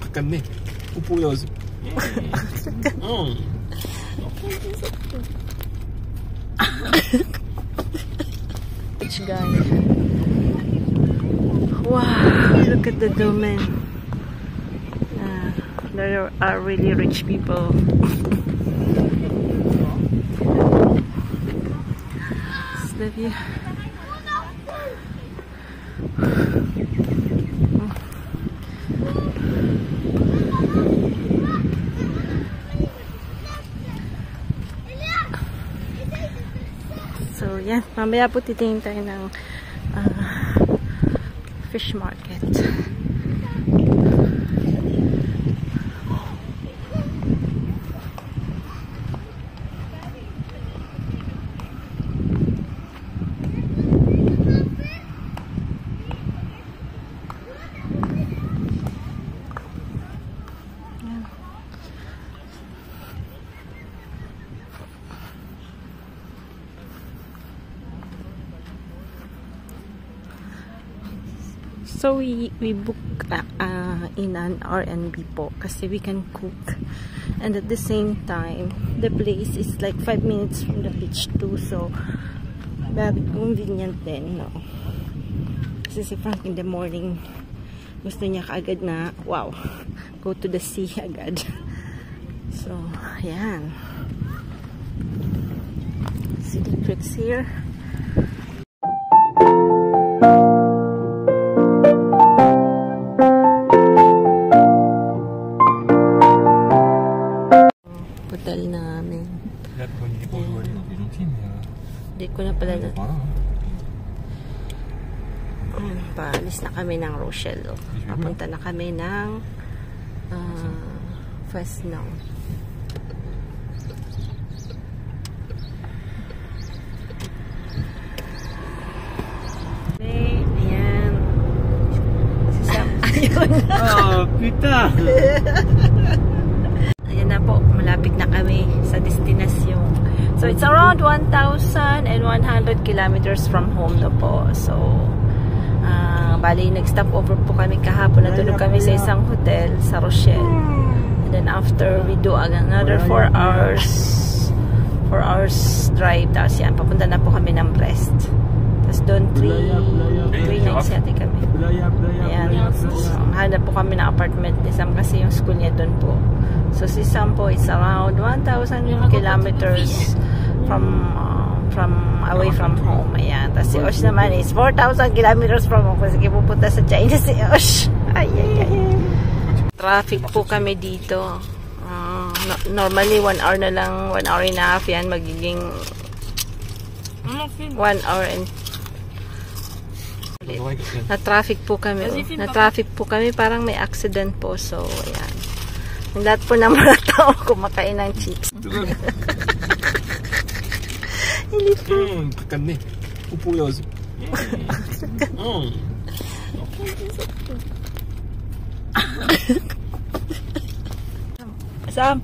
바깥네. 보여줘. Guys, wow, look at the domain. There are really rich people. It's the view. So, yan. Mamaya po titingin tayo ng fish market. So we book in an R&B po kasi we can cook, and at the same time the place is like 5 minutes from the beach too, so very convenient din, no? Kasi si Frank in the morning gusto niya kaagad na wow, go to the sea agad. So yan, city trips here. Hotel namin. Hindi ko na pala paalis na kami ng Rochelle. Papunta na kami ng Fresno. Ayan. Ayun na. Oh, puta! Ayan na po, malapit na kami sa destinasyon. So it's around 1,100 kilometers from home na po. So bali nag-stop over po kami kahapon, natulog kami sa isang hotel sa Rochelle. And then after we do another 4 hours drive, tapos yan, papunta na po kami ng Brest. Tapos doon 3 nights yate kami. Ayan, so, hanap po kami ng apartment ni Sam kasi yung school niya doon po. So si Sam po, it's around 1,000 kilometers from away from home. Ayan. Tapos si Osh naman is 4,000 kilometers from home kasi pupunta sa China si Osh. Ay. Traffic po kami dito. Normally 1 hour na lang, 1 hour and a half yan, magiging 1 hour and na-traffic po kami, parang may accident po. So ayan, lahat po ng mga tao kumakain ng chips. 바깥네. 보여줘. Sam.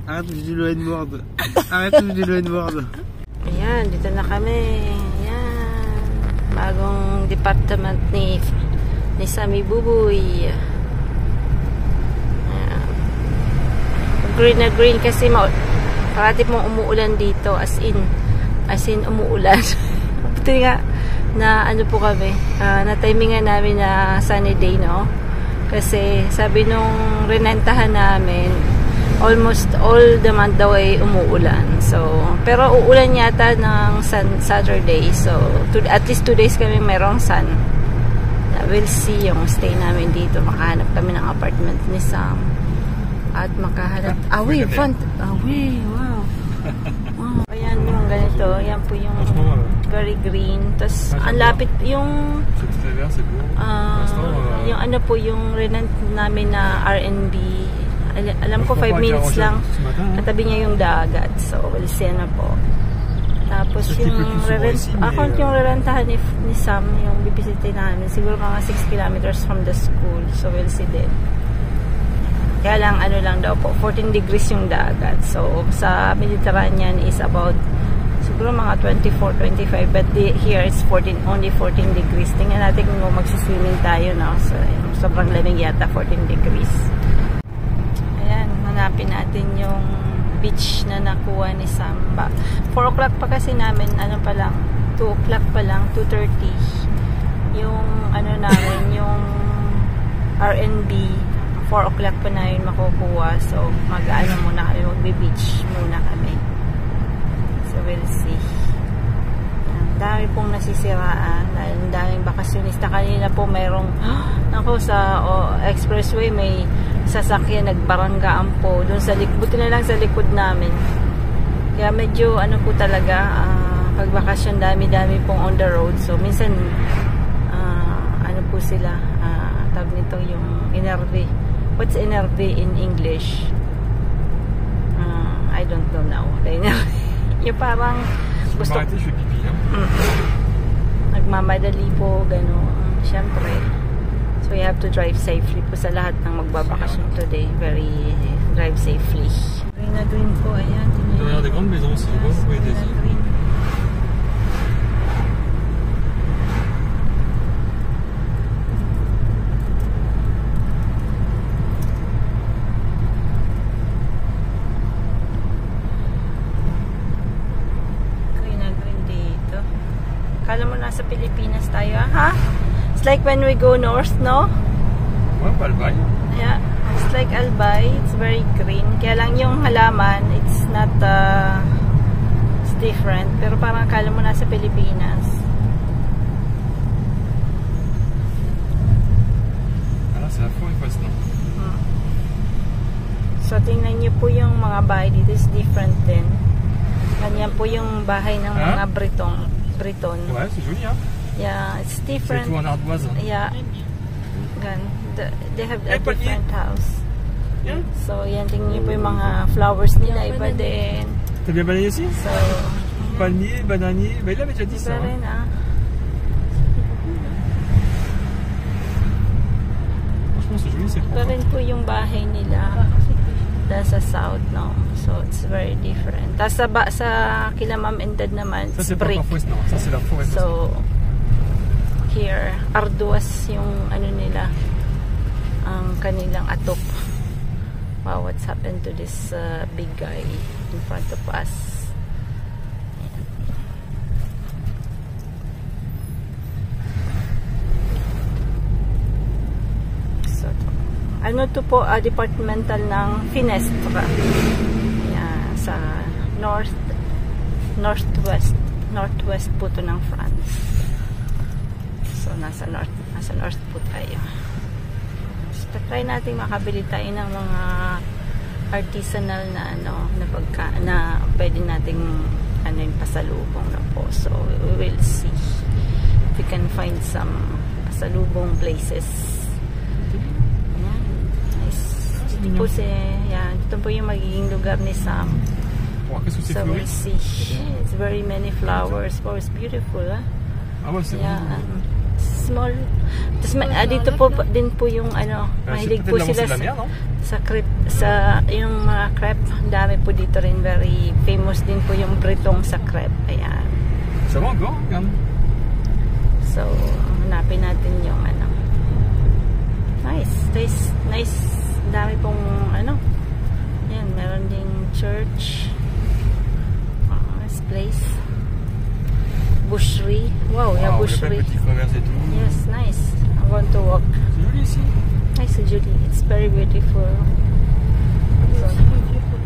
Arrête de jouer de merde. Arrête de jouer de merde. Ayan, dito na kami. Ayan. Bagong department ni Sammy Bubuy. Ayan. Green na green kasi parati pong umuulan dito, as in umuulan. Buti nga na ano po kami, na-timingan namin na sunny day, no? Kasi sabi nung renentahan namin, almost all the month daw ay umuulan. So, pero uulan yata ng Saturday. So, at least 2 days kami mayroong sun. We'll see yung stay namin dito. Makahanap kami ng apartment ni Sam. At makahanap front. Wow. Ayan yung ganito. Ayan po yung very green. Tapos ang lapit yung yung ano po yung rent namin na R&B. Alam ko 5 minutes lang. Katabi niya yung dagat. So we'll see na po. Tapos yung rerentahan ni Sam, yung bibisitin namin, siguro mga 6 kilometers from the school. So we'll see din. Kaya lang, ano lang daw po, 14 degrees yung dagat. So, sa Mediterranean is about Siguro mga 24, 25. But here it's 14, only 14 degrees. Tingnan natin kung magsiswimming tayo, no? So, sobrang lamig yata, 14 degrees. Ayan, hanapin natin yung beach na nakuha ni Samba. 4 o'clock pa kasi namin, ano pa lang, 2 o'clock pa lang, 2:30. Yung, ano namin, yung RNB, 4 o'clock pa na yun makukuha. So, mag-ano muna kami, mag-beach muna kami. So, we'll see. Ang dami pong nasisiraan. Ang daming bakasyonista. Kanina po mayroong, ako sa expressway, may sasakyan nagbaranggaan po. Doon sa likod, buti na lang sa likod namin. Kaya medyo, ano po talaga, pag bakasyon, dami-dami pong on the road. So, minsan, ano po sila, tawag nito yung NRV. What's NRV in English? I don't know now. Yung parang gusto nagmamadali po, gano'n. Siyempre. So, you have to drive safely po sa lahat ng magbabakasyon today. Very drive safely. Green na green po. Ayan. Derrière des grandes maisons aussi. Vous voyez des îles. Kala mo nasa Pilipinas tayo, ha? It's like when we go north, no? Ouais, Albay. Yeah, it's like Albay. It's very green. Kaya lang yung halaman, it's not, it's different. Pero parang kala mo nasa Pilipinas. Ah, c'est la forêt Fresno. So, tingnan nyo po yung mga bahay dito is different din. Ganyan po yung bahay ng mga Breton. Ouais, c'est joli, hein? Yeah, it's different. C'est tout en ardoise. Yeah. They have a different house. Yeah. So, yan, tingnan niyo po yung mga flowers nila. Iba din. T'as bien balayé ici? So, palmier, bananier. Bah, il avait déjà dit ça. iba rin, Franchement, c'est joli, c'est Iba propre. rin po yung bahay nila. Sa south, no? So, it's very different. Tapos sa kila Mom and Dad naman, Ça, it's c'est pas brick. encore Fresno. Ça, c'est la forêt Fresno. So, here, arduous yung ano nila, ang kanilang atop. Wow, what's happened to this big guy in front of us? So, ano to po, departmental ng Finestra. Yan, sa northwest po to ng France. So, nasa north po tayo. So, try natin makabili tayo ng mga artisanal na na pwede nating yung pasalubong na po. So, we will see if we can find some pasalubong places. Ayan. Nice. Dito po dito po yung magiging lugar ni Sam. So, we'll see. It's very many flowers. Oh, it's beautiful, ah. Ah ouais, c'est small. Tapos dito po din po yung mahilig po sila sa crepe, yung mga crepe. Ang dami po dito rin, very famous din po yung Bretong sa crepe. Ayan. Ça va encore, regarde. So, hanapin natin yung nice. Dami pong Ayan, meron ding church. This place. Boucherie. Wow, yeah, boucherie. Yes, nice. I want to walk. C'est joli ici. Nice, joli. It's very beautiful. So,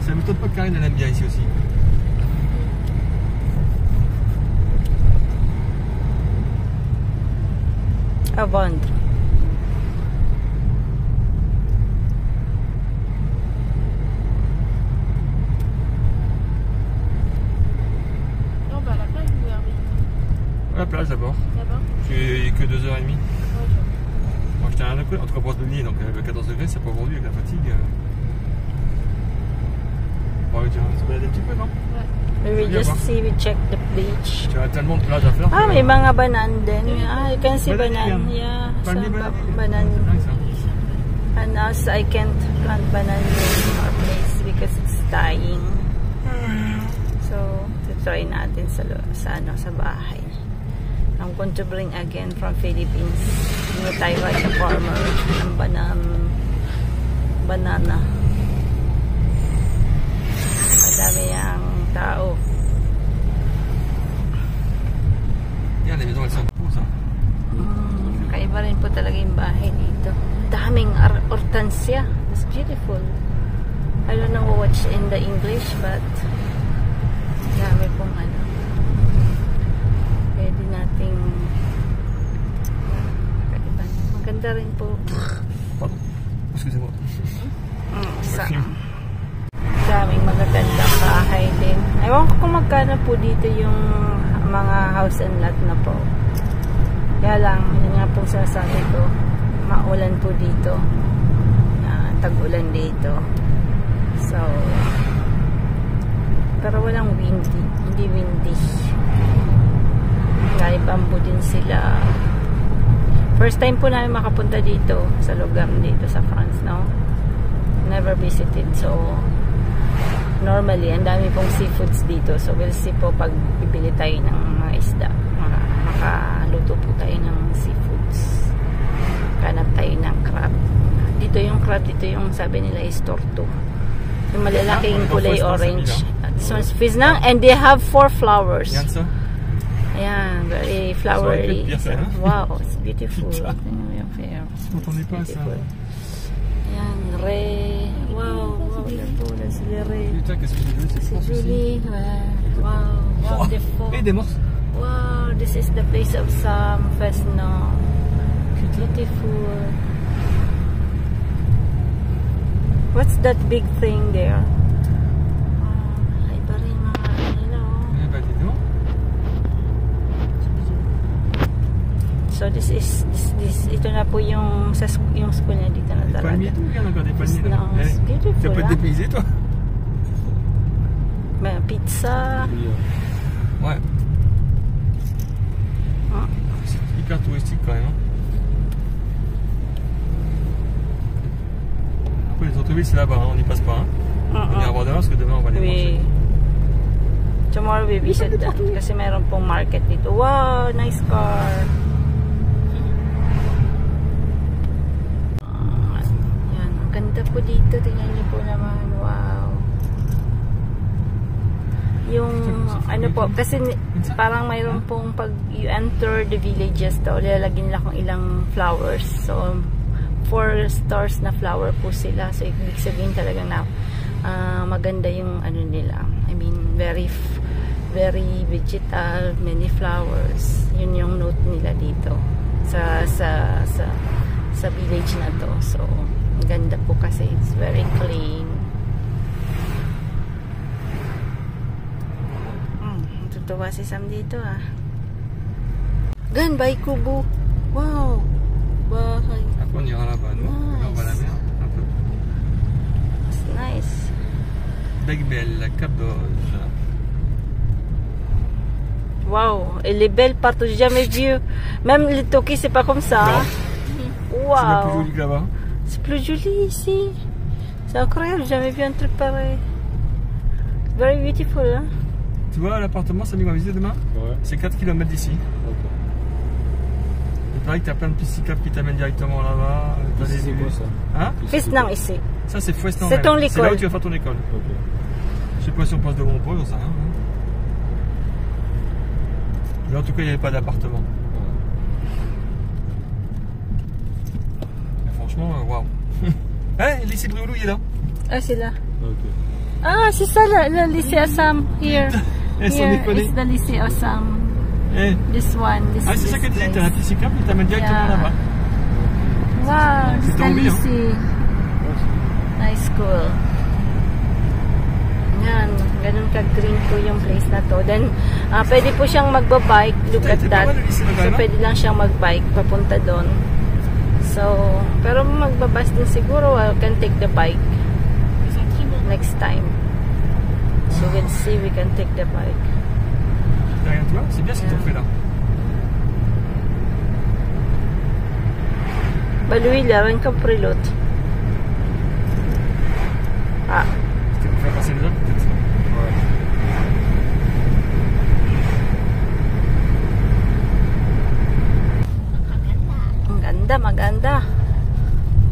ça m'étonne pas que Karine elle aime bien ici aussi. à vendre. La plage d'abord. D'abord. J'ai que 2h30. Ouais, Moi j'étais rien à coup, en tout cas pour ce donc le 14 degrés, c'est pas aujourd'hui avec la fatigue. Bon, tu vas se balader un petit peu, non? we will just see, we check the beach. Tu as tellement de plages à faire. Ah, may mga banan din. Ah, you can see Banan banan. yan. Yeah, Palmier so, banan. banan. Nice, hein? And also, I can't plant banan in our place because it's dying. So, try natin sa bahay. I'm going to bring again from Philippines. Hindi tayo sa farmer ng banana. Madami ang tao. Yan, les maisons elles sont beaux, ça. Kaiba rin po talaga yung bahay dito. Daming hortensia. It's beautiful. I don't know what's in the English, but dami pong ano. Pwede nating maganda rin po. Pardon, excusez-moi. Daming magagandang bahay din. Ewan ko kung magkano po dito yung mga house and lot na po. Kaya lang, yun nga po sasabi ko, maulan po dito. Tag-ulan dito. So, pero walang windy. Hindi windy. May bamboo din sila. First time po namin makapunta dito sa lugar dito sa France, no? Never visited. So, normally, ang dami pong seafoods dito. So, we'll see po pag bibili tayo ng mga isda. Makaluto po tayo ng seafoods. Kanap tayo ng crab. Dito yung crab, dito yung sabi nila is torto. Yung malalaking kulay orange. This one's Fisnang, and they have 4 flowers. Regarde ça. Ayan, very flowery. Wow, it's beautiful. M'entendez pas ça? Ayan, Ray. Wow, là, c'est les Ray. Putain, qu'est-ce que j'ai vu? C'est joli. Wow, beautiful. Et des morses. Wow, this is the place of some Fesno. Beautiful. What's that big thing there? Ay, pa rin mga ano. Eh ben, dis donc. So this is ito na po yung yung school niya dito na talaga. Palmiers, tout, regarde encore des palmiers là. It's beautiful. Tu vas pas te dépaysé, toi? May pizza. Ouais. C'est hyper touristique quand même. Après, les autobus c'est là-bas, hein, on n'y passe pas. Hein. On ira voir demain parce que demain on va aller manger. Tomorrow we visit that kasi meron pong market dito. Wow, nice car. Yan, ang ganda po dito. Tingnan niyo po naman. Wow. Yung ano po, kasi parang mayroon pong pag you enter the villages daw, lalagyan lang kung ilang flowers. So 4 stars na flower po sila. So ibig sabihin talaga na maganda yung ano nila. I mean, very vegetal, many flowers. Yun yung note nila dito sa village na to. So ganda po kasi it's very clean. Tutuwa si Sam dito Gan, by Kubo. Wow. Bahay. Après on ira là-bas, nous. Nice. Là on va à la mer, un peu. It's nice. Bec-Belle, la Cap d'Auge. Wow, elle est belle partout, j'ai jamais vu. Même les Toki, c'est pas comme ça. Non. Wow. C'est plus joli que là-bas. C'est plus joli ici. C'est incroyable, j'ai jamais vu un truc pareil. Very beautiful, hein? Tu vois l'appartement, Samy va visiter demain? Ouais. C'est 4 km d'ici. Ok. Il paraît que tu as plein de pistes cyclables qui t'amènent directement là-bas. Ici, c'est quoi ça? Hein? Fesnang ici. Ça c'est Fouesnant. C'est ton C'est là école. où tu vas faire ton école. Ok. Je sais pas si on passe devant ou pas, j'en sais rien. Mais en tout cas, il n'y avait pas d'appartement. Mais franchement, waouh. Hein, le lycée Brioulou, il est là. Ah, c'est là. Ok. Ah, c'est ça le lycée Assam. Here. Eh, sans Here déconner. is the lycée Assam. Eh. This one. Ah, c'est ça qu'elle disait, t'as un piste cyclable qui t'amène directement Yeah. là-bas. Wow, this is the tombé, hein? lycée. Nice school. Yan, ganun ka-green po yung place na to. Then, pwede po siyang magbabike. Look at that. So, pwede lang siyang magbike papunta doon. So, pero magbabas din siguro. I can take the bike next time. So, we'll see we can take the bike. Derrière toi, c'est bien ce qu'ils t'ont fait là. Baluila, rin ka prilot. C'était pour faire passer les autres, peut-être. Ouais. Maganda, maganda.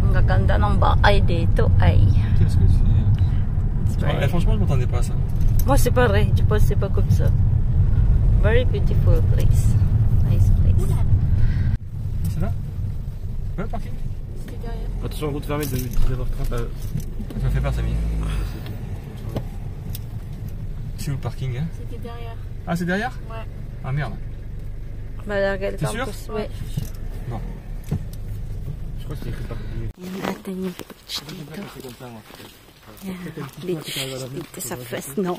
Ang gaganda ng bahay dito ay. Qu'est-ce que c'est? Franchement, je m'attendais pas à ça. Moi, c'est pareil. Je pense que c'est pas comme ça. Very beautiful place. Nice place. C'est là? Ouais, le parking. C'est derrière. Attention, route fermée de 19h30 à... Ça me fait peur, Samy. C'est où le parking, hein? C'était derrière. Ah, c'est derrière? Ouais. Ah merde. Malagay T'es sûr? campus. Ouais. Bon. Je crois que c'est écrit parking. Yan natin yung beach dito. C'est comme ça, moi. Yan, beach dito sa Fresno.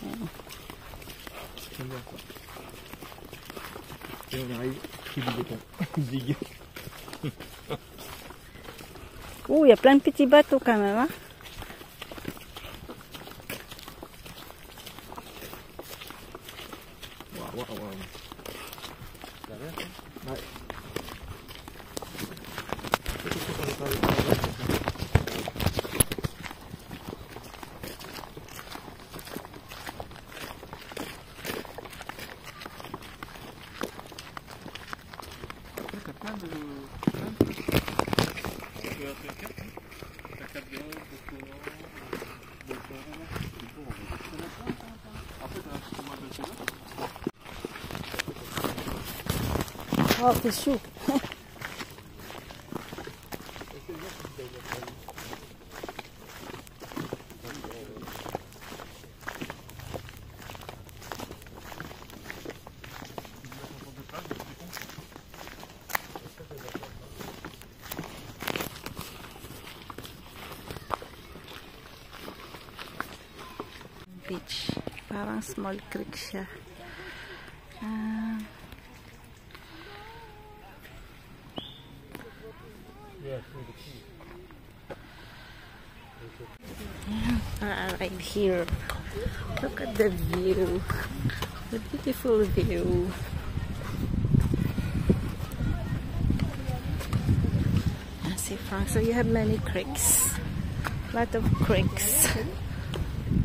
J'aime bien ça. Et on arrive, c'est du béton. Big. Il y a plein de petits bateaux quand même. Hein? Waouh. Ouais. Oh, c'est chaud. Beach. Parang small creek siya. Right here. Look at the view. The beautiful view. See, Frank, so you have many creeks. Lot of creeks.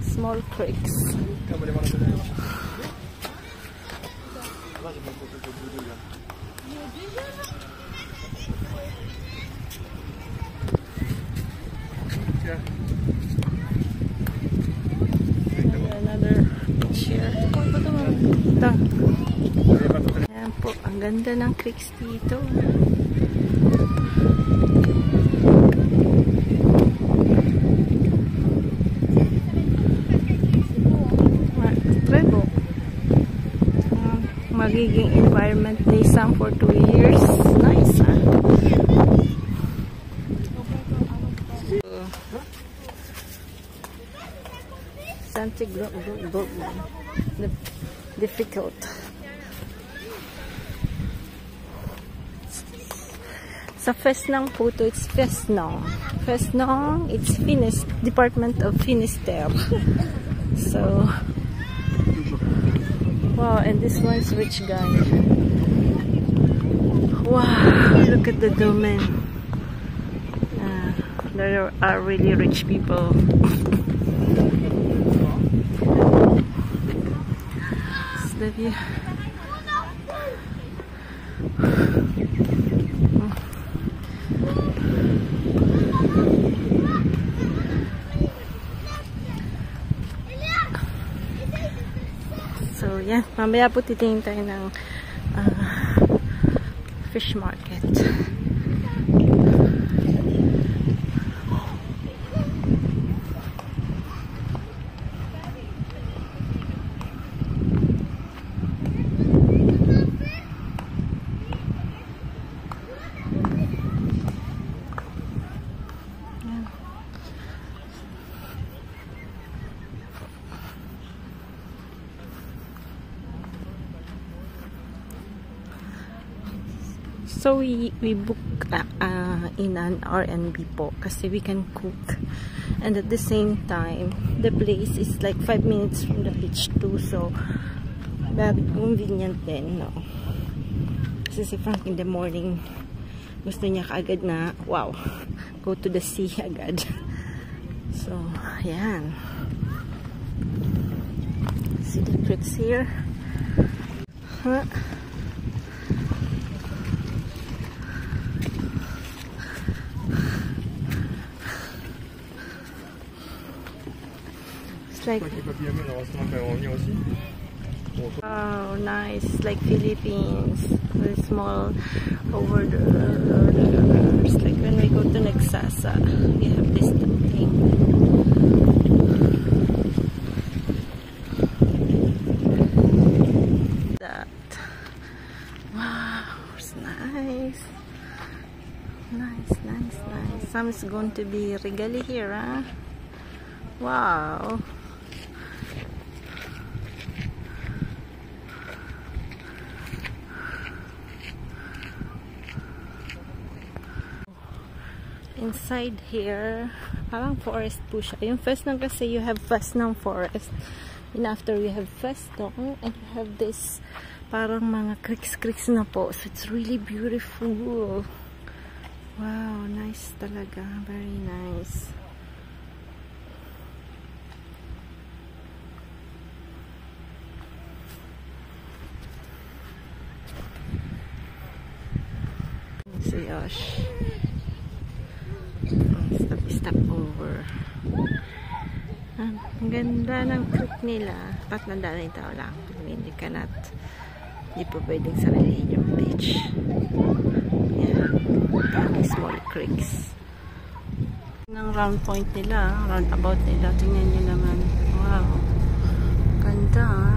Small creeks. Another beach here. Ayan po, ang ganda ng creeks dito. Magiging environment nisang for 2 years. Nice, huh? Something difficult. Sa Fesnang po to, it's Fesnang. Fesnang, it's Department of Finisterre. So, wow, and this one's rich guy. Wow, look at the domain. There are really rich people. It's the view. So, yan. Mamaya po titingin tayo ng fish market. So we book in an R&B po kasi we can cook, and at the same time the place is like 5 minutes from the beach too, so very convenient din, no? Kasi si Frank in the morning gusto niya kaagad na wow, go to the sea agad. So ayan, see the creeks here, huh? like... Les papillons, on va sûrement faire revenir aussi. Wow, nice. Like Philippines. The small over the... It's like when we go to Nagsasa, we have this thing. That. Wow, it's nice. Nice, nice, nice. Sam's going to be regali here, huh? Wow. Inside here, parang forest po siya. Yung first nang kasi you have first ng forest. And after you have first nung, and you have this parang mga creeks na po. So it's really beautiful. Wow, nice talaga. Very nice. Si Osh. Stop over. Ang ganda ng creek nila. Pat na dalang tao lang. Hindi po pwedeng sarilihin yung beach. Yan. Parang small creeks. Ng round point nila. Round about nila. Tingnan nyo naman. Wow. Ganda.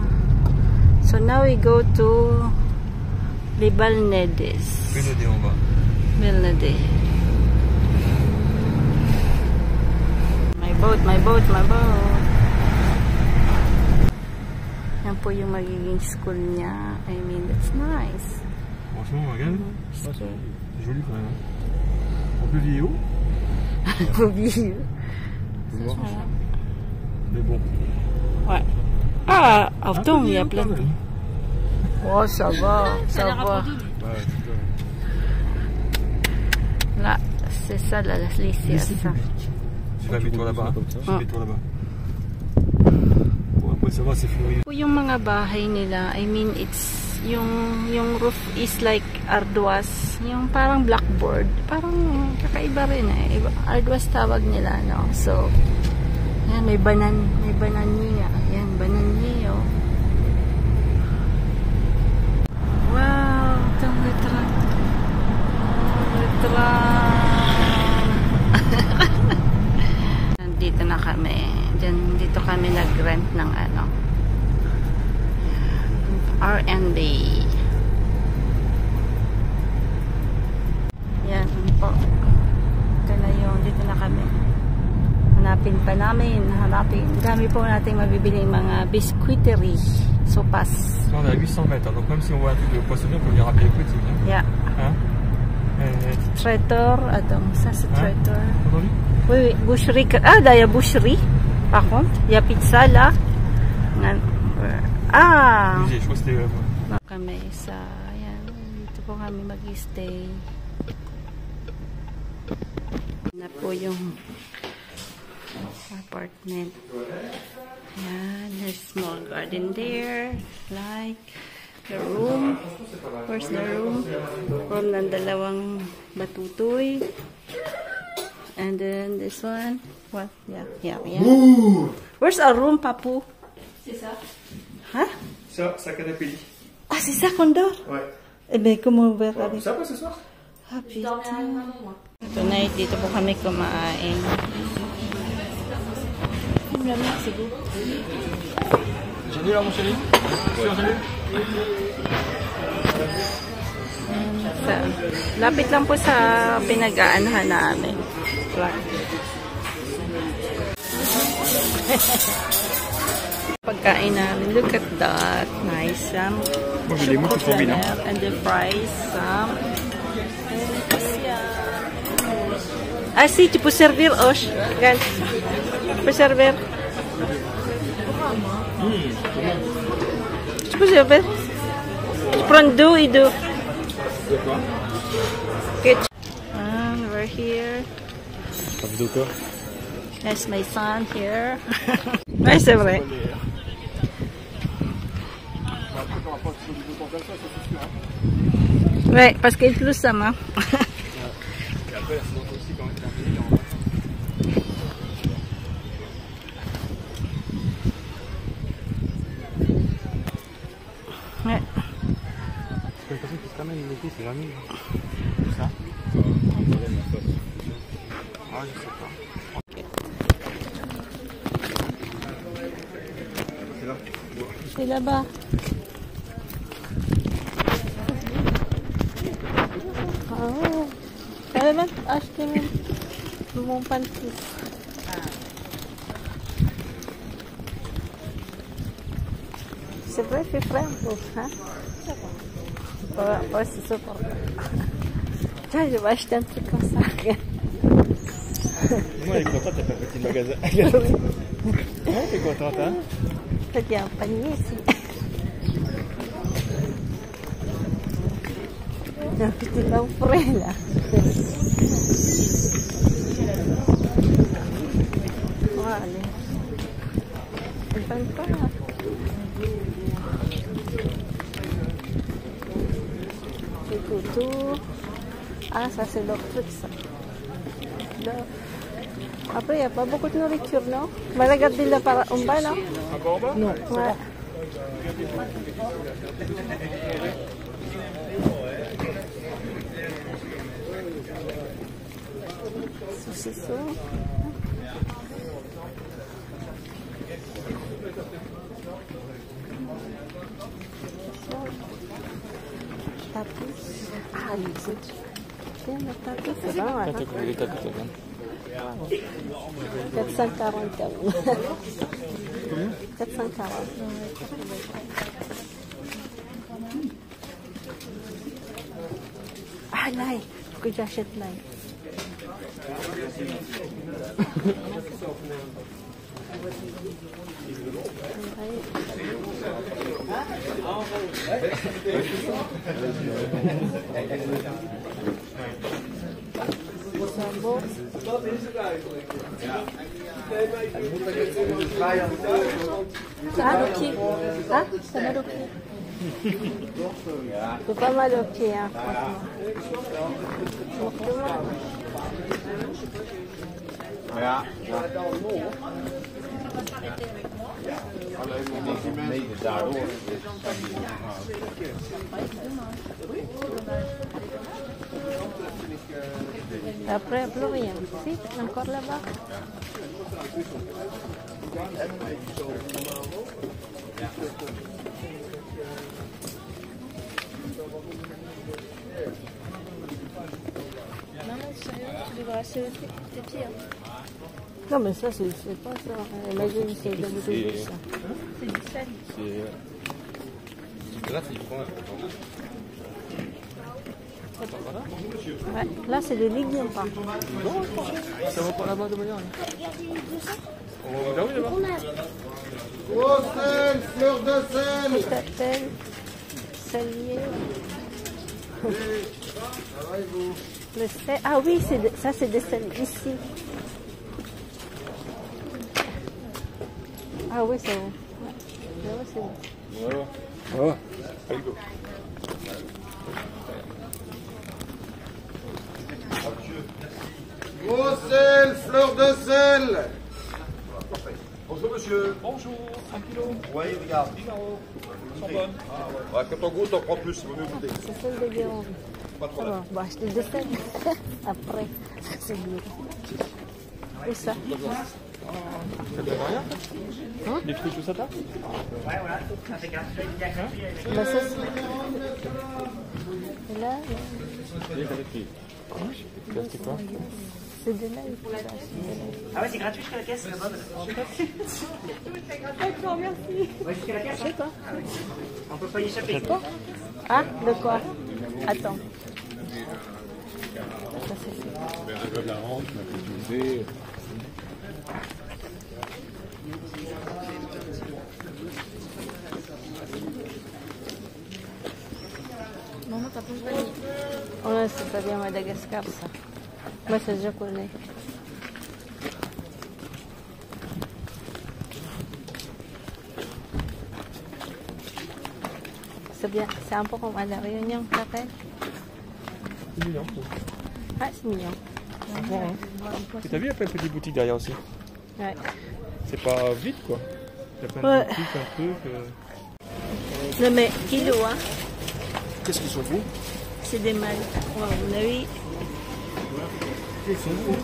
So now we go to Libalnedes. Villeneuve en bas. Villeneuve. My boat. Yan po yung magiging school niya. I mean, that's nice. Franchement, regarde. C'est joli quand même. Un peu vieillot. Un peu vieux. Mais bon. Ouais. Ah, autant, il y a plein de... Oh, ça va. Là, c'est ça, la lisière. Mets-toi là-bas. Mets-toi là-bas. Bon, après ça va, c'est fleuri. Yung mga bahay nila, I mean, it's yung roof is like ardoise, yung parang blackboard, parang kakaiba rin eh. Ardoise tawag nila, no? So, yan, may bananiya. Ayan, bananiya, oh. Wow, itong restaurant. Dito na kami. Dito kami nag-rent ng ano. R&B. Yan po. Ito na yung dito na kami. Hanapin pa namin. Dami po nating mabibiling mga biscuiterie. Sopas. On a 800 mètres, donc même si on voit un truc de poissonnier, on peut venir à pied, c'est bien. Yeah. Hein? Traitor. Ça c'est traitor. Entendu? Oui, boucherie. Ah, daya boucherie. Par contre, il y a pizza là. Ah! Je crois que c'était... Kami sa, ayan, dito po kami mag-stay. Na po yung apartment. Ayan, there's small garden there. Like, the room. Where's the room? Room ng dalawang batutoy. And then this one. What? Yeah. Where's our room, Papu? C'est ça. Hein? Ça canapé lit. Ah, c'est ça qu'on dort? Ouais. Eh bien, comment on verra? Ça va ce soir? Ah, putain. Tonight, dito po kami kumain. J'annule là, mon chéri? Lapit lang po sa pinag-aanahan namin. Pagkain namin. Look at that. Nice. Chocolate and the fries. Ah, si, tu peux servir, Osh. Regarde. Tu peux servir. Tu peux servir. Tu prends deux et deux. Okay. We're here. That's my son here. Ouais, c'est vrai. Ouais, parce qu'il pleut ça, hein. c'est la nuit. Ça ah, je sais pas. C'est là. C'est là-bas. Oh. J'avais même acheté même mon panty. C'est vrai, c'est frais un peu, hein? Ouais, c'est super. Tiens, je vais acheter un truc comme ça. Moi, elle est contente, t'as fait un petit magasin. Ouais, t'es contente, hein? Il y a un panier ici. Il y a un petit pain frais là. Voilà. Il ne parle pas. C'est tout. Ah, ça c'est leur truc ça. Là. Après, il n'y a pas beaucoup de nourriture, non? Mais regardez là par en bas, non? Encore en bas? Non. Ouais. Saucisson. Tapis. Ah, c'est le tapis, c'est bon, hein? 440 euros. Combien? 440. Ah, l'ail. Faut que j'achète l'ail. Sabor. Ah, ok. Ah, ça m'a ok. C'est pas mal ok, hein, franchement. Ja. Daardoor. Après, plus rien. Si, encore là-bas. Non mais sérieux, tu devrais acheter tes pieds. Non, mais ça, c'est pas ça. Imagine, c'est de ça. C'est du sel. Là, c'est du fromage. Ouais, là, c'est des légumes, par contre. Ça va pas là-bas de manière. On va regarder là-bas. Gros sel, fleur de sel. Tatatel, salier. Le sel. Ah oui, ça, c'est des sels ici. Ah oui, c'est bon. Ouais, c'est bon. Voilà. Voilà. Allez, go. Gros sel, fleur de sel. Bonjour monsieur. Bonjour, 1 kilo. Oui, regarde. 10 euros. Ils sont bonnes. Ouais, quand on goûte, on prend plus, il vaut mieux goûter. C'est celle de Guérande. Pas trop Ça là. va, on va acheter deux sels. Après, c'est mieux. Où ça? Ça te fait rien? Hein? Des trucs sous sa table? Bah, ça, c'est... Et là, C'est quoi? c'est de l'ail. Ah ouais, c'est gratuit jusqu'à la caisse, là-bas. D'accord, merci. Ouais, jusqu'à la caisse. C'est quoi? On peut pas y échapper. Ah, de quoi? Attends. Ça, c'est... Je veux de la rente, ma publicité. Maman, t'as pas de panier. Ouais, ça vient à Madagascar, ça. Moi, ça, je connais. C'est bien, c'est un peu comme à la Réunion, tu t'appelles? C'est mignon. Ah, c'est mignon. Bon, hein. Et t'as vu, il y a plein de petites boutiques derrière aussi. Ouais. C'est pas vide, quoi. Il y a plein de Ouais. boutiques, un truc. Non, mais kilo, hein. Qu'est-ce qu'ils sont fous? c'est des mâles. Wow, on a vu. Ils sont beaux.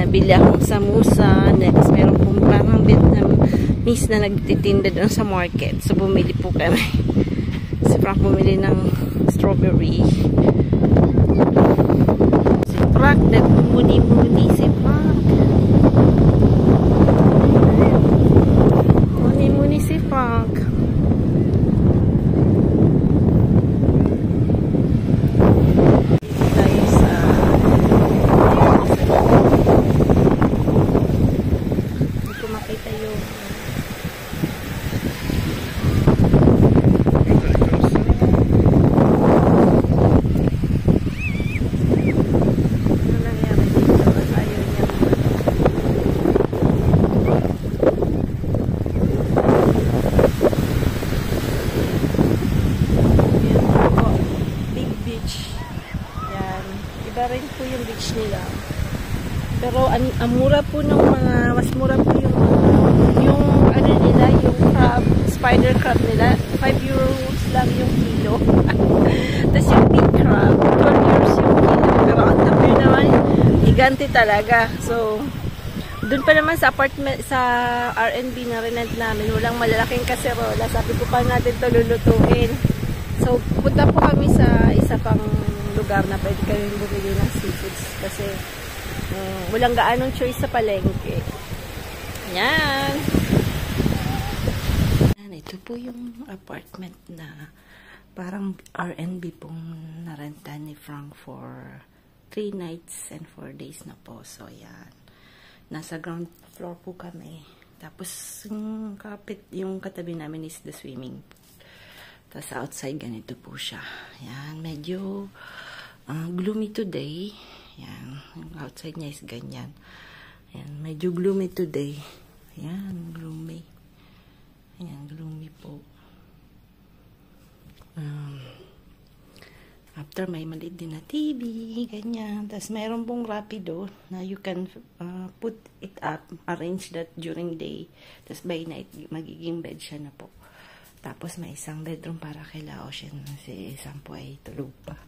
Bili akong samusa, next meron pong parang Vietnamese na nagtitinda doon sa market. So, bumili po kami. Si Frank bumili ng strawberry. Si Frank, nagmuni-muni si Frank. Muni-muni si Frank. Rin po yung beach nila. Pero ang mura po ng mga, mas mura po yung ano nila, yung crab, spider crab nila. 5 euros lang yung kilo. Tapos yung big crab, 12 euros yung kilo. Pero ang dami naman, higante talaga. So, dun pa naman sa apartment, sa R&B na rinant namin, walang malalaking kaserola. Sabi ko pa natin ito lulutuin. So, punta po kami sa isa pang lugar na pwede kayong bumili ng seafoods kasi walang gaanong choice sa palengke. Yan. Ito po yung apartment na parang R&B pong narenta ni Frank for 3 nights and 4 days na po. So, yan. Nasa ground floor po kami. Tapos, yung katabi namin is the swimming pool. Tapos, outside, ganito po siya. Yan. Medyo gloomy today. Yan. Yung outside niya is ganyan. Yan. Medyo gloomy today. Yan. Gloomy. Yan. Gloomy po. After, may maliit din na TV. Ganyan. Tapos, mayroon pong rapido na you can put it up. Arrange that during day. Tapos, by night, magiging bed siya na po. Tapos, may isang bedroom para kay Laoshin. Si Sam po ay tulog pa.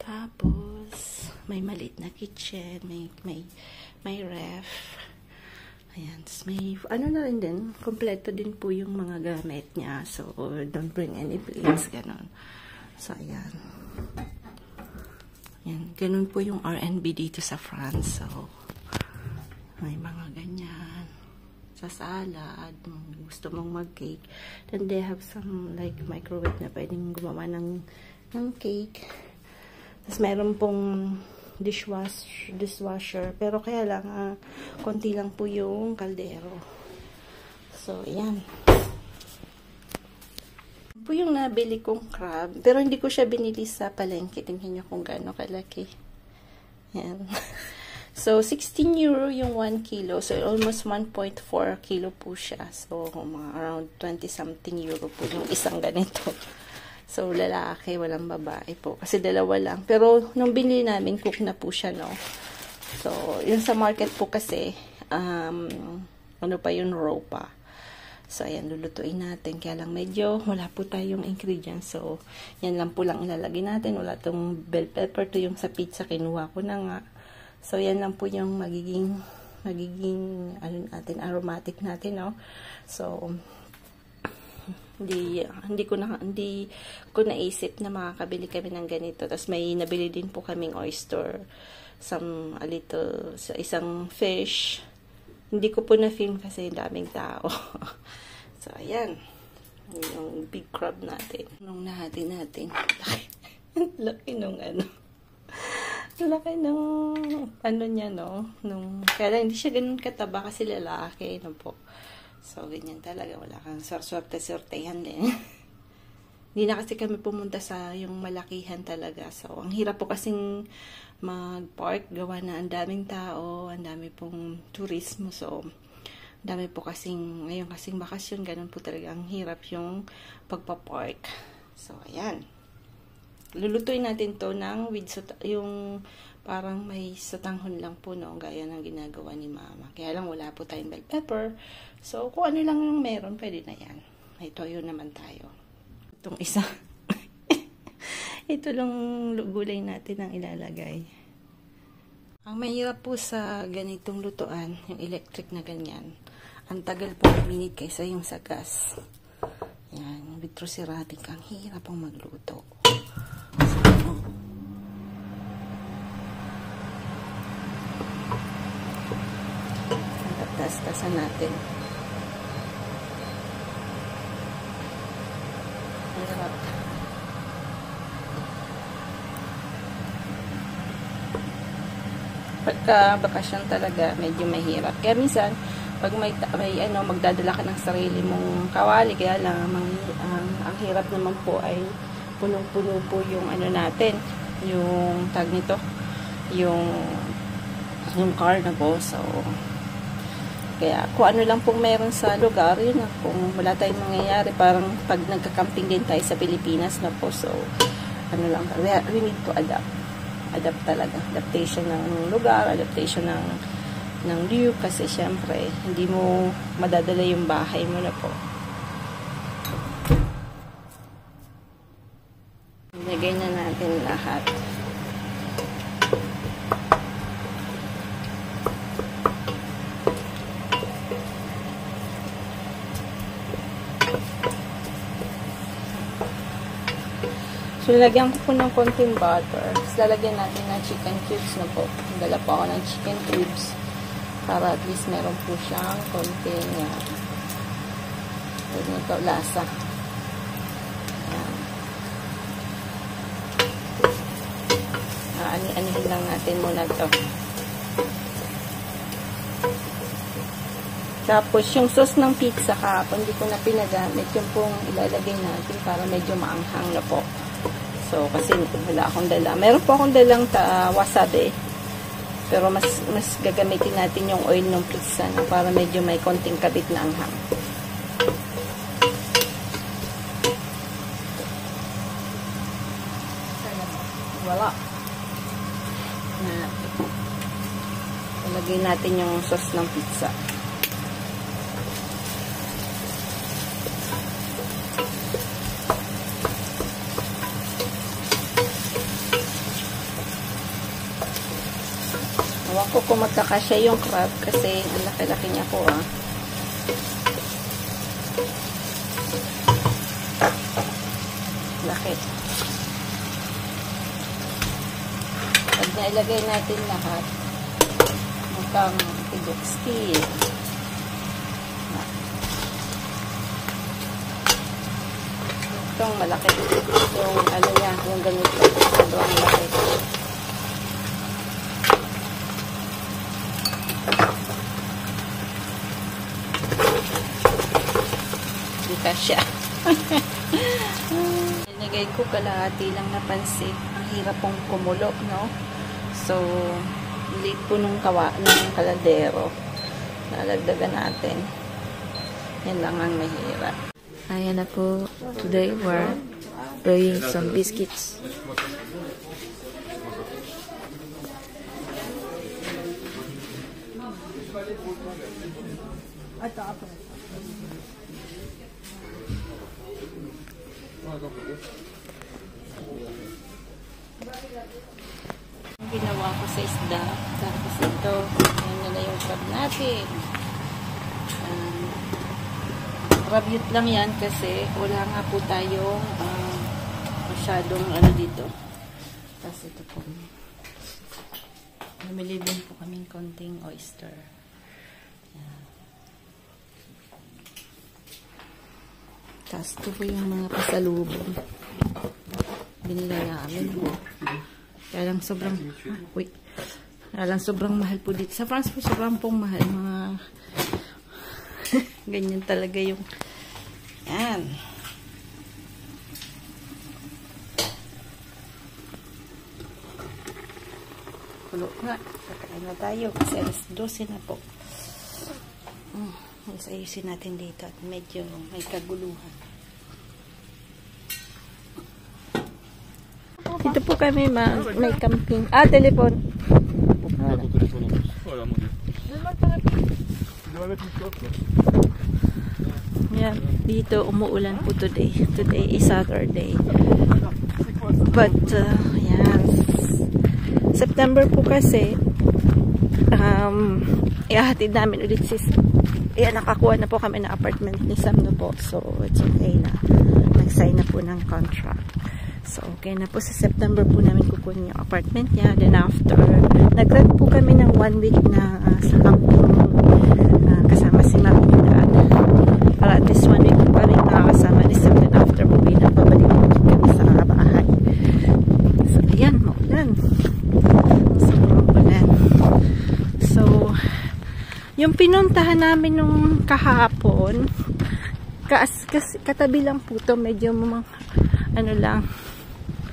Tapos, may maliit na kitchen, may ref. Ayan, tapos may, ano na rin din, kompleto din po yung mga gamit niya. So, don't bring any plates, ganon. So, ayan. Ayan, ganon po yung R&B dito sa France. So, may mga ganyan. Sa salad, gusto mong mag-cake. Then, they have some, like, microwave na pwedeng gumawa ng cake. Tapos, meron pong dishwasher. Pero kaya lang, konti lang po yung kaldero. So, yan. Po yung nabili kong crab. Pero hindi ko siya binili sa palengke. Tingnan nyo kung gaano kalaki. Yan. So, 16 euro yung 1 kilo. So, almost 1.4 kilo po siya. So, mga around 20 something euro po yung isang ganito. So, lalaki, walang babae po. Kasi dalawa lang. Pero, nung binili namin, cook na po siya, no? So, yun sa market po kasi, ano pa yun, raw pa. So, ayan, lulutuin natin. Kaya lang medyo, wala po tayong ingredients. So, yan lang po lang ilalagay natin. Wala tong bell pepper. To yung sa pizza, kinuha ko na nga. So, yan lang po yung magiging ano natin, aromatic natin, no? So, hindi ko naisip na makakabili kami ng ganito. Tapos may nabili din po kaming oyster, a little, sa isang fish. Hindi ko po na-film kasi daming tao. So, ayan. Yung big crab natin. Nung nahati natin. Laki nung ano. Laki nung ano niya, no? Kaya hindi siya ganun kataba kasi lalaki, no po. So, ganyan talaga. Wala kang swerte-swertehan din. Hindi na kasi kami pumunta sa yung malakihan talaga. So, ang hirap po kasing mag-park. Gawa na ang daming tao. Ang dami pong turismo. So, Dami po kasing, ngayon kasing bakasyon, ganun po talaga ang hirap yung pagpapark. So, ayan. Lulutuin natin to ng with yung parang may sotanghon lang po, no? Gaya ng ginagawa ni Mama. Kaya lang wala po tayong bell pepper. So, kung ano lang yung meron, pwede na yan. May toyo naman tayo. Itong isa. Ito lang gulay natin ang ilalagay. Ang mahirap po sa ganitong lutuan, yung electric na ganyan, ang tagal po minute kaysa yung sa gas. Yan, with ceramic, ang hirap ang magluto. So, tas-tasan natin. Ang sarap. Pagka bakasyon talaga, medyo mahirap. Kaya minsan, pag may magdadala ka ng sarili mong kawali, kaya lang, ang hirap naman po ay punong-puno po yung ano natin, yung tag nito, yung car na po. So, kaya kung ano lang pong meron sa lugar, yun na, kung wala tayong mangyayari, parang pag nagka-camping din tayo sa Pilipinas na po, so, ano lang, we need to adapt talaga. Adaptation ng lugar, adaptation ng lieu, kasi syempre, hindi mo madadala yung bahay mo na po. Ilagay na natin lahat. So, lalagyan ko po ng konting butter. Tapos, lalagyan natin ng chicken cubes na po. Dala po ako ng chicken cubes para at least meron po siyang konting ganito, lasa. Ani-anihin lang natin muna ito. Tapos, yung sauce ng pizza kahapon, hindi ko na pinagamit. Yung pong ilalagay natin para medyo maanghang na po. So, kasi wala akong dala. Meron po akong dalang wasabi. Pero mas gagamitin natin yung oil ng pizza na para medyo may konting kabit na anghang. Wala. Ilagay natin yung sauce ng pizza. Ewan ko kung magkakasya yung crab kasi ang laki-laki niya po Laki. Pag nailagay natin lahat, mukhang tigok steel. Itong malaki. Yung ano niya, yung ganito. Sobrang laki. Kasya. Nilagay ko kalahati lang na pansit. Ang hirap pong kumulo, no? So, late po nung kaladero. Nalagdagan natin. Yan lang ang mahirap. Ayan na po. Today we're doing some biscuits. Ginawa ko sa isda. Tapos ito, yan na yung crab natin. Rabyot lang yan kasi wala nga po tayong masyadong ano dito. Tapos ito po. Namili din po kaming konting oyster. Yan. Tapos ito po yung mga pasalubong. Binila namin po. Kaya lang sobrang, kaya lang sobrang mahal po dito. Sa France po sobrang pong mahal. Mga, ganyan talaga yung, yan. Pulo nga. Kakain na tayo kasi alas 12 na po. ayos-ayusin natin dito at medyo may kaguluhan. Dito po kami may camping. Telepon. Yan, dito umuulan po today. Today is Saturday. But, yan. September po kasi, ihahatid namin ulit si nakakuha na po kami ng apartment ni Sam na po. So, it's okay na. Nag-sign na po ng contract. So, okay na po sa September po namin kukunin yung apartment niya. Then after, nag-rent po kami ng 1 week na sa camping kasama si Mami and Dad. Para at least 1 week pa rin nakakasama ni Sam. Then after, buwi na pabalik kami sa bahay. So, ayan, maulan. So, yung pinuntahan namin nung kahapon, katabi lang po to, medyo ano lang,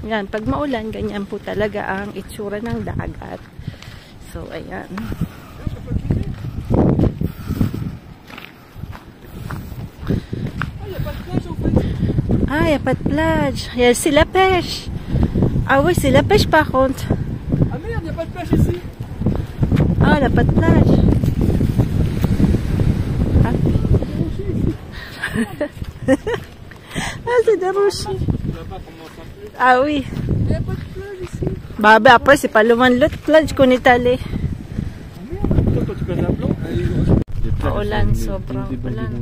yan, pag maulan, ganyan po talaga ang itsura ng dagat. So, ayan. Il n'y a pas de plage. C'est la pêche. Ah oui, c'est la pêche par contre. Ah merde, il n'y a pas de plage ici. Ah, il n'y a pas de plage. C'est des rochers. Ah oui. Il n'y a pas de plage ici. Bah, après, c'est pas loin de l'autre plage qu'on est allé. Toi, tu connais la plage? Ulan, sobrang ulan.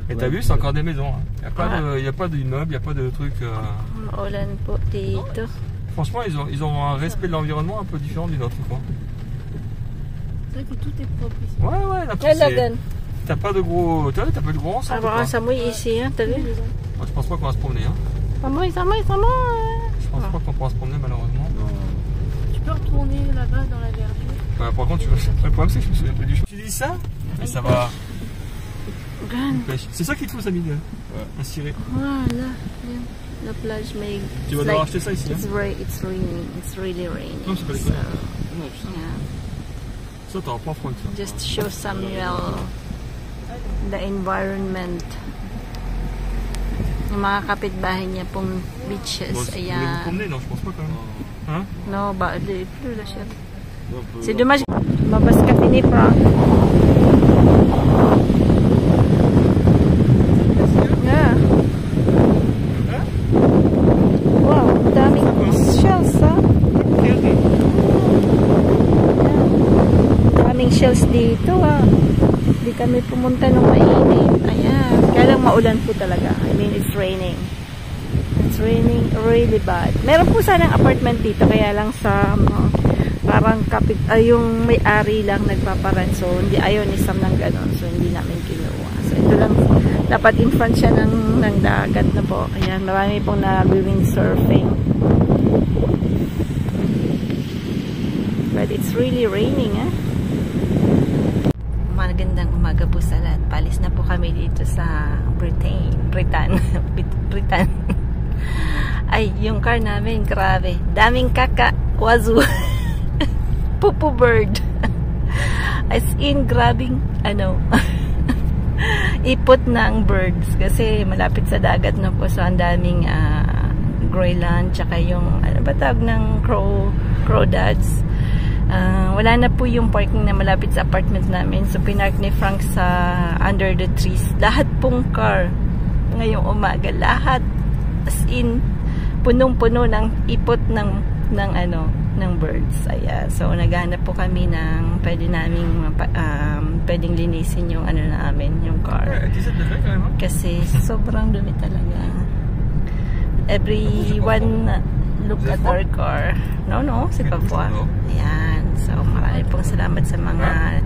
Et t'as vu, c'est encore des maisons. Il n'y a pas d'immeuble, il n'y a pas de trucs. Ulan po dito. Franchement, ils ont un respect de l'environnement un peu différent du nôtre, quoi. C'est vrai que tout est propre ici. Ouais, là, t'as pas de gros. T'as pas de gros ensemble. Ah, ça mouille ici, hein, t'as vu? Moi, je pense pas qu'on va se promener, hein. Ça mouille. Je pense pas qu'on pourra se promener, malheureusement. Tu peux retourner là-bas dans la verdure. Ouais, par contre, le problème, c'est que je me souviens plus du choix. Tu dis ça? Mais ça va. C'est ça qu'il te faut, Sabine? Ouais. Un ciré. Voilà. La plage, mais. Tu vas devoir acheter ça ici, hein? It's raining. It's really raining. Non, c'est pas les conneries. Non, yeah. Ça, t'auras pas froid que ça. Just show Samuel the environment. Yung mga kapitbahay niya pong beaches. Bon, ayan. Vous vous promener? Non, je pense pas quand même. Hein? No, ba, plus la shit. C'est dommage. Mabas kami ni Frank. Yeah. Wow, daming shells, ha? Daming shells dito, ha? Hindi kami pumunta nung mainit. Ayan. Kaya lang maulan po talaga. I mean, it's raining. It's raining really bad. Meron po sanang apartment dito, kaya lang sa parang yung may-ari lang nagpaparan. So, hindi ayaw ni Sam ng ganon. So, hindi namin kinuha. So, ito lang. Dapat in front siya ng dagat na po. Ayan, marami pong nag-windsurfing. But it's really raining, eh. Magandang umaga po sa lahat. Palis na po kami dito sa Britain. Ay, yung car namin, grabe. Daming kaka. Wazoo. Pupu bird. As in, grabing, ipot ng birds. Kasi malapit sa dagat na po. So, ang daming Greyland. Tsaka yung, ano ba tawag ng crawdads. Wala na po yung parking na malapit sa apartment namin. So, pinark ni Frank sa under the trees. Lahat pong car. Ngayong umaga. Lahat. As in, punong-puno ng ipot ng birds. Ayan. So, naghanap po kami ng pwedeng linisin yung namin, yung car. Kasi sobrang dumi talaga. Everyone look at our car. No, si Papa. Ayan. So, marami pong salamat sa mga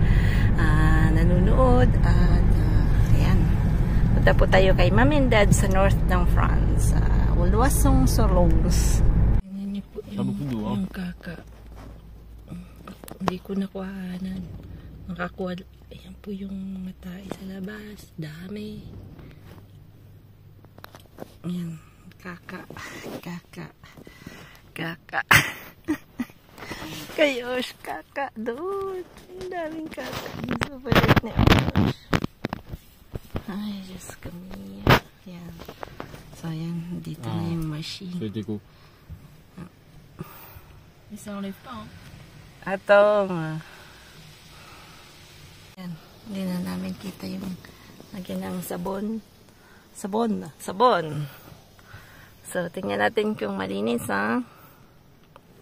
nanonood. At, ayan. Punta po tayo kay Mom and Dad sa north ng France. Ulwasong Sorongs. Ayan niyo po yung kaka. Hindi ko nakuhanan. Nakakuha. Ayan po yung matay sa labas. Dami. Ayan. Kaka. Kayosh, kaka doon. Ang daming kaka. Sa palit ni Osh. Ay, Diyos kami. Yan. So, yan. Dito na yung machine. C'est déco. Mais ça enlève pas, hein. Atong. Yan. Hindi na namin kita yung lagyan ng sabon. Sabon. So, tingnan natin kung malinis, ha?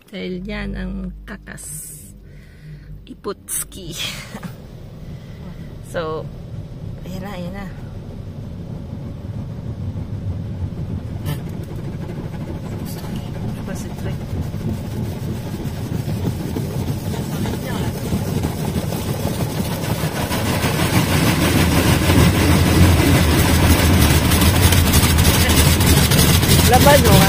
Dahil yan ang kakas. Iputski. So, ayan na. Apa c'est très. Laban mo, ha?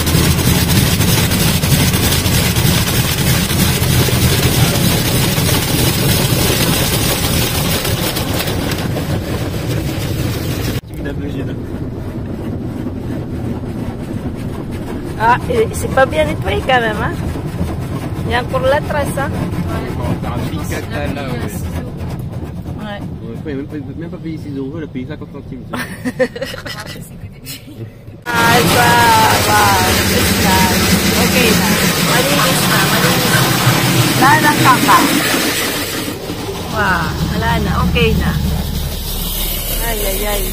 Ah, c'est pas bien nettoyé quand même, hein? Il y a encore la trace, hein? Ouais. Même pas payer 6 euros, elle a payé 50 centimes. Okay na. Malinis na. Wala nang kaka. Wow, wala na. Okay na. Ay.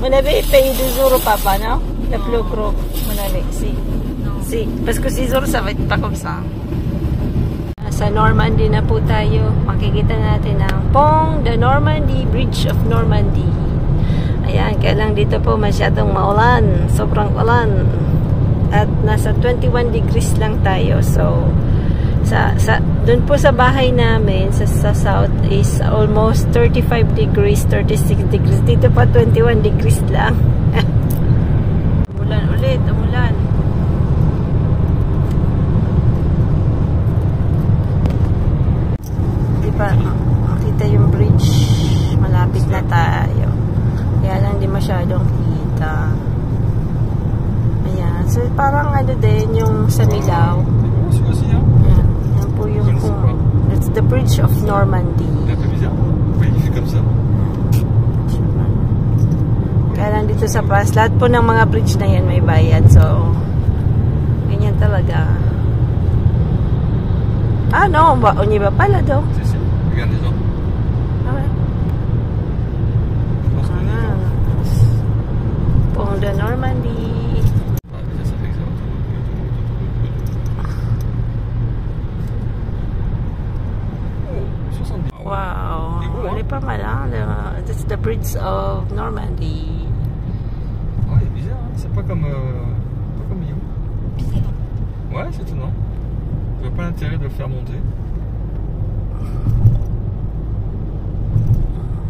Vous n'avez payé 2 euros, papa, non? Le plus gros. Vous n'avez, si. Si. Parce que 6 euros, ça va être pas comme ça. Sa Normandy na po tayo. Makikita natin ang Pont de Normandie, Bridge of Normandy. Ayan, kaya lang dito po masyadong maulan. Sobrang ulan. At nasa 21 degrees lang tayo. So, dun po sa bahay namin, sa south is almost 35 degrees, 36 degrees. Dito pa 21 degrees lang. Umulan ulit, umulan. Makita yung bridge, malapit na tayo, kaya lang di masyadong kita. Ayan, so parang ano din yung sa Milao. Ayan, yan po yung that's the Bridge of Normandy. Kaya lang dito sa pas, lahat po ng mga bridge na yan may bayad, so ganyan talaga. Ah no, on y va pala daw. Regarde les gens. Ah ouais. Pont de Normandie. Ah, mais ça fait que ça va. Oh, 70. Wow. Elle est pas mal, hein? That's the Bridge of Normandy. Ah, il est bizarre, hein? C'est pas comme Lyon. Ouais, c'est étonnant. Je vois pas l'intérêt de le faire monter.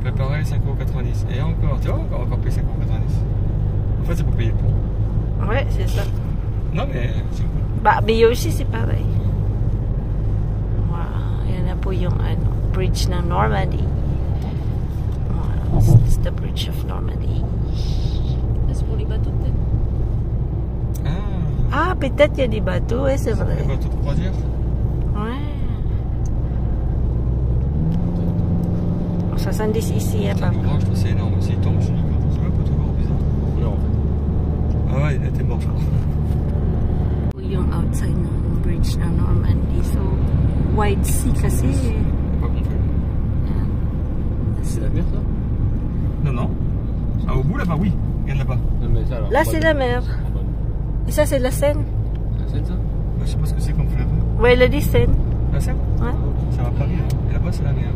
Préparer 5,90 €. Et encore, tu vois, encore payer 5,90 €. En fait, c'est pour payer le pont. Ouais, c'est ça. Non, mais c'est cool. Bah, mais aussi, c'est pareil. Wow. Yan na po yung Bridge ng Normandy. Wow. It's the Bridge of Normandy. C'est pour les bateaux, peut-être. Ah, peut-être il y a des bateaux, ouais, c'est vrai. Les bateaux de croisière. Ouais. 70 ici, hein, papa. L'ouvrage, c'est énorme. S'il tombe, je dis que c'est un peu trop bizarre. Non, en fait. Ah ouais, il était mort, je crois. Yung outside ng bridge ng Normandy. So, wide sea kasi. Pas compris. C'est la mer, ça? Non, non. Ah, au bout là-bas, oui. Regarde là-bas. Non, mais ça, alors, Là, c'est la mer. Et ça, c'est la Seine. La Seine, ça? Je sais pas ce que c'est comme fleuve. Ouais, il a dit Seine. La Seine? Ouais. Ça va à Paris, hein. Et là-bas, c'est la mer.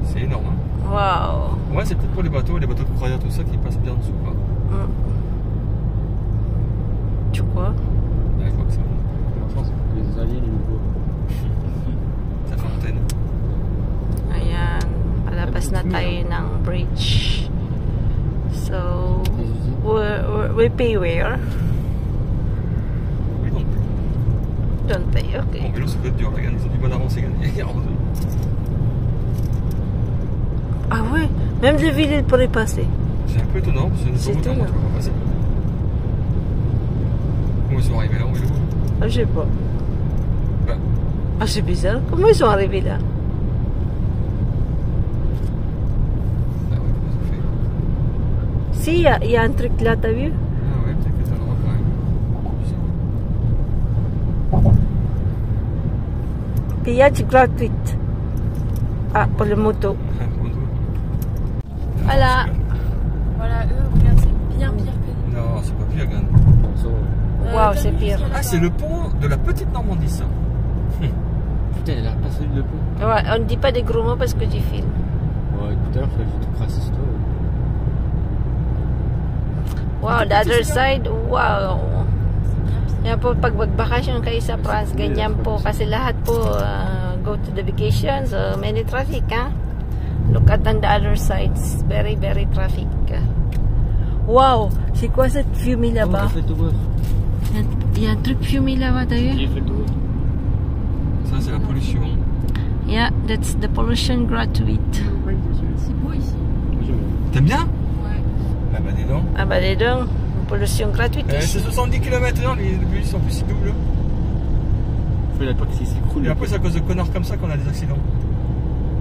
C'est énorme, hein. Wow. Ouais, c'est peut-être pour les bateaux de croisière, tout ça, qui passent bien en dessous, quoi. Tu crois? Ouais, je crois que ça. Je pense que les aliens, ils nous voient. Ça fait antenne. Ayan. Palabas na tayo ng bridge. So, we pay where? Oui, non plus. Don't pay, En okay. vélo, ça peut être dur. Regarde, ils ont du bon avancé. Ah ouais, même de ville, il pourrait passer. C'est un peu étonnant, parce que nous C'est sommes autant étonnant. pas passer. comment ils sont arrivés là en vélo? Ah, je sais pas. Ben, Ah, c'est bizarre. Comment ils sont arrivés là? ah ouais, comment ils ont fait? Si, il y a un truc là, t'as vu? Ah ouais, peut-être que t'as le droit quand même. Bizarre. Payage gratuit. Ah, pour le moto. Voilà. Voilà, eux, regarde, c'est bien pire que nous. Non, c'est pas pire, regarde. Waouh, c'est pire. Ah, c'est le pont de la petite Normandie, ça. Putain, il a pas celui de pont. Ouais, on ne dit pas des gros mots parce que tu filmes. Ouais, tout à l'heure, fallait que je te crasse toi. Wow, the other side, wow. Yan po, pag magbakasyon kayo sa France, ganyan po. Kasi lahat po go to the vacation, so many traffic, ha? Look at on the other sides. Very, very traffic. Wow, c'est quoi cette fumée là-bas? Il y a un truc fumé là-bas, t'as vu? J'ai fait le tour. Ça, c'est la pollution. Yeah, that's the pollution gratuit. C'est beau ici. T'aimes bien? Ouais. Ah bah dis donc. Ah bah les deux, pollution gratuite C'est ici. 70 km/h, le bus, en plus il double. Faut la pas que c'est cool. Et après, c'est à cause de connards comme ça qu'on a des accidents.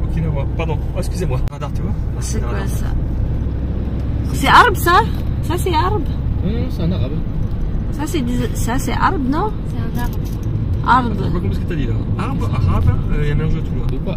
Okinawa. Pardon, oh, excusez-moi. Radar, tu vois? C'est quoi ça? C'est arbre ça? Ça c'est arbre? Non, c'est un arabe. Ça c'est arbre, non? C'est un arbre. Attends, Arbre. je vois comment ce que t'as dit là. Arbre, arabe, il y a un mélange de tout là. De quoi?